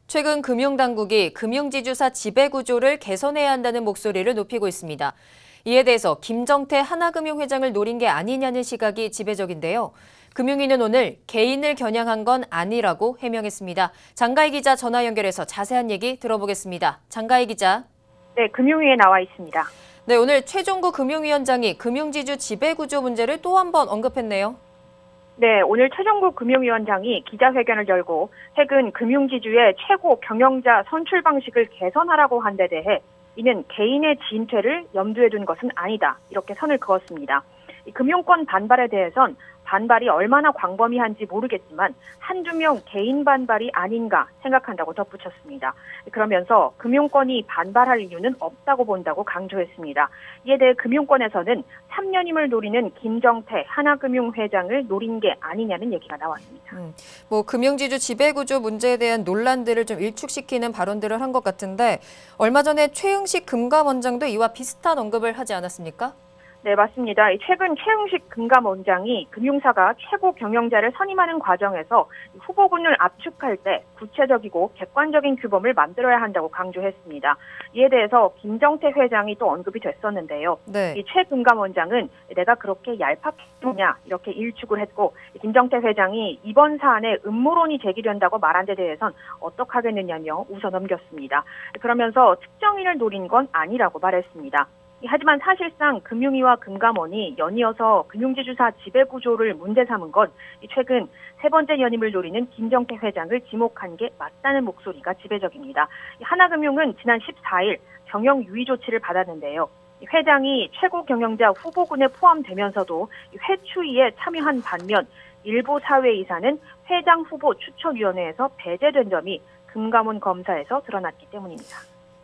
최근 금융당국이 금융지주사 지배구조를 개선해야 한다는 목소리를 높이고 있습니다. 이에 대해서 김정태 하나금융회장을 노린 게 아니냐는 시각이 지배적인데요. 금융위는 오늘 개인을 겨냥한 건 아니라고 해명했습니다. 장가희 기자 전화 연결해서 자세한 얘기 들어보겠습니다. 장가희 기자. 네, 금융위에 나와 있습니다. 네, 오늘 최종구 금융위원장이 금융지주 지배구조 문제를 또 한 번 언급했네요. 네, 오늘 최종구 금융위원장이 기자회견을 열고 최근 금융지주의 최고 경영자 선출 방식을 개선하라고 한 데 대해 이는 개인의 진퇴를 염두에 둔 것은 아니다. 이렇게 선을 그었습니다. 이 금융권 반발에 대해선 반발이 얼마나 광범위한지 모르겠지만 한두 명 개인 반발이 아닌가 생각한다고 덧붙였습니다. 그러면서 금융권이 반발할 이유는 없다고 본다고 강조했습니다. 이에 대해 금융권에서는 3년임을 노리는 김정태 하나금융회장을 노린 게 아니냐는 얘기가 나왔습니다. 금융지주 지배구조 문제에 대한 논란들을 좀 일축시키는 발언들을 한 것 같은데 얼마 전에 최응식 금감원장도 이와 비슷한 언급을 하지 않았습니까? 네, 맞습니다. 최근 최응식 금감원장이 금융사가 최고 경영자를 선임하는 과정에서 후보군을 압축할 때 구체적이고 객관적인 규범을 만들어야 한다고 강조했습니다. 이에 대해서 김정태 회장이 또 언급이 됐었는데요. 네. 이 최 금감원장은 내가 그렇게 얄팍했냐 이렇게 일축을 했고 김정태 회장이 이번 사안에 음모론이 제기된다고 말한 데 대해선 어떡하겠느냐며 웃어넘겼습니다. 그러면서 특정인을 노린 건 아니라고 말했습니다. 하지만 사실상 금융위와 금감원이 연이어서 금융지주사 지배구조를 문제 삼은 건 최근 세 번째 연임을 노리는 김정태 회장을 지목한 게 맞다는 목소리가 지배적입니다. 하나금융은 지난 14일 경영 유의 조치를 받았는데요. 회장이 최고 경영자 후보군에 포함되면서도 회추위에 참여한 반면 일부 사외이사는 회장 후보 추천위원회에서 배제된 점이 금감원 검사에서 드러났기 때문입니다.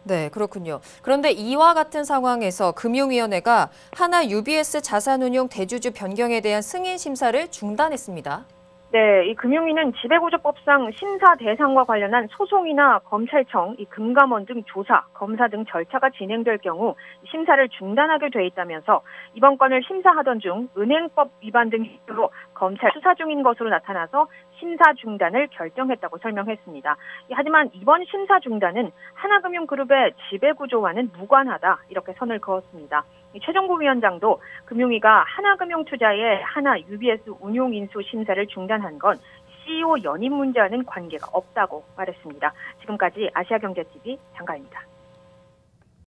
네, 그렇군요. 그런데 이와 같은 상황에서 금융위원회가 하나 UBS 자산운용 대주주 변경에 대한 승인 심사를 중단했습니다. 네, 이 금융위는 지배구조법상 심사 대상과 관련한 소송이나 검찰청, 이 금감원 등 조사, 검사 등 절차가 진행될 경우 심사를 중단하게 돼 있다면서 이번 건을 심사하던 중 은행법 위반 등 이유로 검찰 수사 중인 것으로 나타나서 심사 중단을 결정했다고 설명했습니다. 하지만 이번 심사 중단은 하나금융그룹의 지배구조와는 무관하다 이렇게 선을 그었습니다. 최종구 위원장도 금융위가 하나금융투자의 하나 UBS 운용인수 심사를 중단한 건 CEO 연임 문제와는 관계가 없다고 말했습니다. 지금까지 아시아경제TV 장가희입니다.